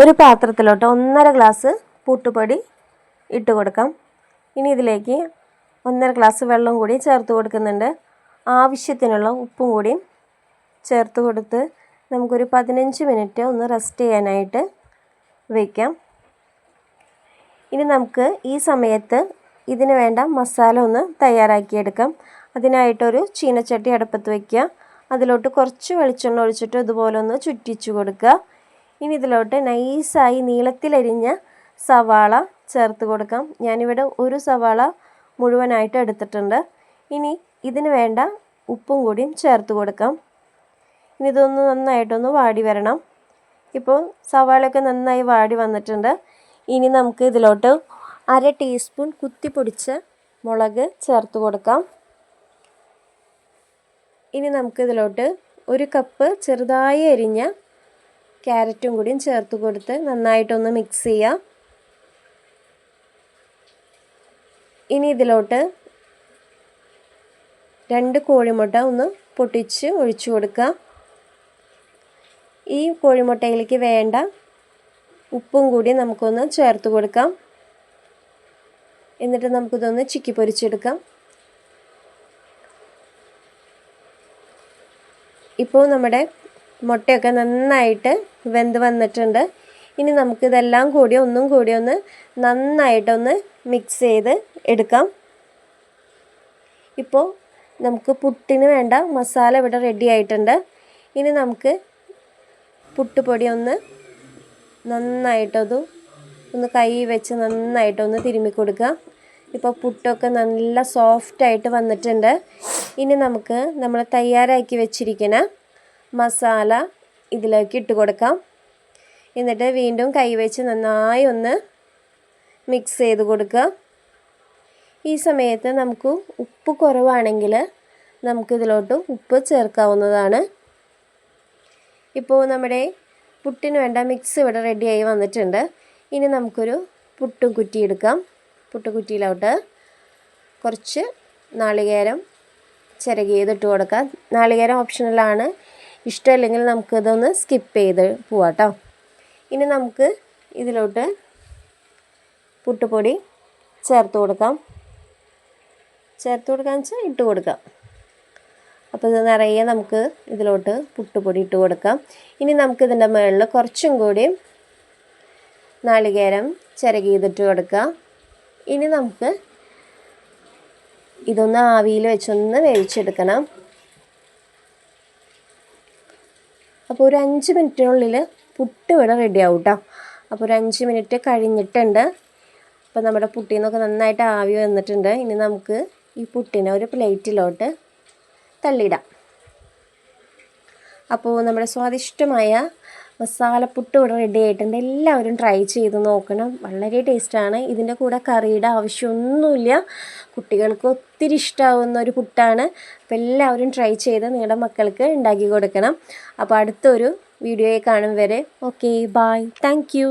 ഒരു പാത്രത്തിലോട്ട് 1.5 ഗ്ലാസ് പുട്ടുപൊടി ഇട്ട് കൊടുക്കാം. ഇനി ഇതിലേക്ക് 1.5 ഗ്ലാസ് വെള്ളം കൂടി ചേർത്ത് കൊടുക്കുന്നുണ്ട്. ആവശ്യത്തിനുള്ള ഉപ്പും കൂടി ചേർത്ത് കൊടുത്ത് നമുക്കൊരു 15 മിനിറ്റ് ഒന്ന് റെസ്റ്റ് ചെയ്യാനായിട്ട് വയ്ക്കാം. ഇനി നമുക്ക് ഈ സമയത്ത് ഇതിന് വേണ്ട മസാല ഒന്ന് തയ്യാറാക്കിയെടുക്കാം. അതിനായിട്ടൊരു ചീനച്ചട്ടി അടുപ്പത്ത് വയ്ക്കുക. അതിലോട്ട് കുറച്ച് വെളിച്ചെണ്ണ ഒഴിച്ചിട്ട് ഇതുപോലെ ഒന്ന് ചുറ്റിച്ചു കൊടുക്കുക. ഇനി ഇതിലോട്ട് നൈസായി നീളത്തിലരിഞ്ഞ സവാള ചേർത്ത് കൊടുക്കാം. ഞാനിവിടെ ഒരു സവാള മുഴുവനായിട്ട് എടുത്തിട്ടുണ്ട്. ഇനി ഇതിന് വേണ്ട ഉപ്പും കൂടിയും ചേർത്ത് കൊടുക്കാം. ഇനി ഇതൊന്ന് നന്നായിട്ടൊന്ന് വാടി വരണം. ഇപ്പോൾ സവാളയൊക്കെ നന്നായി വാടി വന്നിട്ടുണ്ട്. ഇനി നമുക്ക് ഇതിലോട്ട് 1/2 ടീസ്പൂൺ കുത്തിപ്പൊടിച്ച മുളക് ചേർത്ത് കൊടുക്കാം. ഇനി നമുക്ക് ഇതിലോട്ട് 1 കപ്പ് ചെറുതായി അരിഞ്ഞ ക്യാരറ്റും കൂടിയും ചേർത്ത് കൊടുത്ത് നന്നായിട്ടൊന്ന് മിക്സ് ചെയ്യാം. ഇനി ഇതിലോട്ട് 2 കോഴിമുട്ട ഒന്ന് പൊട്ടിച്ച് ഒഴിച്ചു കൊടുക്കുക. ഈ കോഴിമുട്ടയിലേക്ക് വേണ്ട ഉപ്പും കൂടി നമുക്കൊന്ന് ചേർത്ത് കൊടുക്കാം. എന്നിട്ട് നമുക്കിതൊന്ന് ചിക്കി പൊരിച്ചെടുക്കാം. ഇപ്പോൾ നമ്മുടെ മുട്ടയൊക്കെ നന്നായിട്ട് വെന്ത് വന്നിട്ടുണ്ട്. ഇനി നമുക്കിതെല്ലാം കൂടി ഒന്നും കൂടി ഒന്ന് നന്നായിട്ടൊന്ന് മിക്സ് ചെയ്ത് എടുക്കാം. ഇപ്പോൾ നമുക്ക് പുട്ടിന് വേണ്ട മസാല ഇവിടെ റെഡി ആയിട്ടുണ്ട്. ഇനി നമുക്ക് പുട്ടുപൊടി ഒന്ന് നന്നായിട്ടത് ഒന്ന് കൈ വെച്ച് നന്നായിട്ടൊന്ന് തിരുമ്മി കൊടുക്കുക. ഇപ്പോൾ പുട്ടൊക്കെ നല്ല സോഫ്റ്റായിട്ട് വന്നിട്ടുണ്ട്. ഇനി നമുക്ക് നമ്മൾ തയ്യാറാക്കി വെച്ചിരിക്കുന്ന മസാല ഇതിലേക്ക് ഇട്ട് കൊടുക്കാം. എന്നിട്ട് വീണ്ടും കൈ വെച്ച് നന്നായി ഒന്ന് മിക്സ് ചെയ്ത് കൊടുക്കുക. ഈ സമയത്ത് നമുക്ക് ഉപ്പ് കുറവാണെങ്കിൽ നമുക്കിതിലോട്ട് ഉപ്പ് ചേർക്കാവുന്നതാണ്. ഇപ്പോൾ നമ്മുടെ പുട്ടിന് വേണ്ട മിക്സ് ഇവിടെ റെഡിയായി വന്നിട്ടുണ്ട്. ഇനി നമുക്കൊരു പുട്ടും കുറ്റി എടുക്കാം. പുട്ടുകുറ്റിയിലോട്ട് കുറച്ച് നാളികേരം ചിരകിയതിട്ട് കൊടുക്കാം. നാളികേരം ഓപ്ഷണലാണ്, ഇഷ്ടമല്ലെങ്കിൽ നമുക്കിതൊന്ന് സ്കിപ്പ് ചെയ്ത് പോവാം കേട്ടോ. ഇനി നമുക്ക് ഇതിലോട്ട് പുട്ടുപൊടി ചേർത്ത് കൊടുക്കാം. ചേർത്ത് കൊടുക്കാമെന്ന് വെച്ചാൽ ഇട്ട് കൊടുക്കാം. അപ്പോൾ ഇത് നിറയെ നമുക്ക് ഇതിലോട്ട് പുട്ടുപൊടി ഇട്ട് കൊടുക്കാം. ഇനി നമുക്കിതിൻ്റെ മുകളിൽ കുറച്ചും കൂടി നാളികേരം ചിരകിയതിട്ട് കൊടുക്കാം. ഇനി നമുക്ക് ഇതൊന്ന് ആവിയിൽ വെച്ചൊന്ന് വേവിച്ചെടുക്കണം. അപ്പോൾ ഒരു 5 മിനിറ്റിനുള്ളിൽ പുട്ട് ഇവിടെ റെഡി ആവും കേട്ടോ. അപ്പോൾ ഒരു 5 മിനിറ്റ് കഴിഞ്ഞിട്ടുണ്ട്. അപ്പോൾ നമ്മുടെ പുട്ടിൽ നിന്നൊക്കെ നന്നായിട്ട് ആവി വന്നിട്ടുണ്ട്. ഇനി നമുക്ക് ഈ പുട്ടിനെ ഒരു പ്ലേറ്റിലോട്ട് തള്ളിയിടാം. അപ്പോൾ നമ്മുടെ സ്വാദിഷ്ടമായ മസാലപ്പുട്ട് ഇവിടെ റെഡി ആയിട്ടുണ്ട്. എല്ലാവരും ട്രൈ ചെയ്ത് നോക്കണം. വളരെ ടേസ്റ്റാണ്. ഇതിൻ്റെ കൂടെ കറിയുടെ ആവശ്യമൊന്നുമില്ല. കുട്ടികൾക്ക് ഒത്തിരി ഇഷ്ടമാവുന്ന ഒരു പുട്ടാണ്. അപ്പോൾ എല്ലാവരും ട്രൈ ചെയ്ത് നിങ്ങളുടെ മക്കൾക്ക് ഉണ്ടാക്കി കൊടുക്കണം. അപ്പോൾ അടുത്തൊരു വീഡിയോയിൽ കാണും വരെ ഓക്കെ, ബായ്, താങ്ക് യു.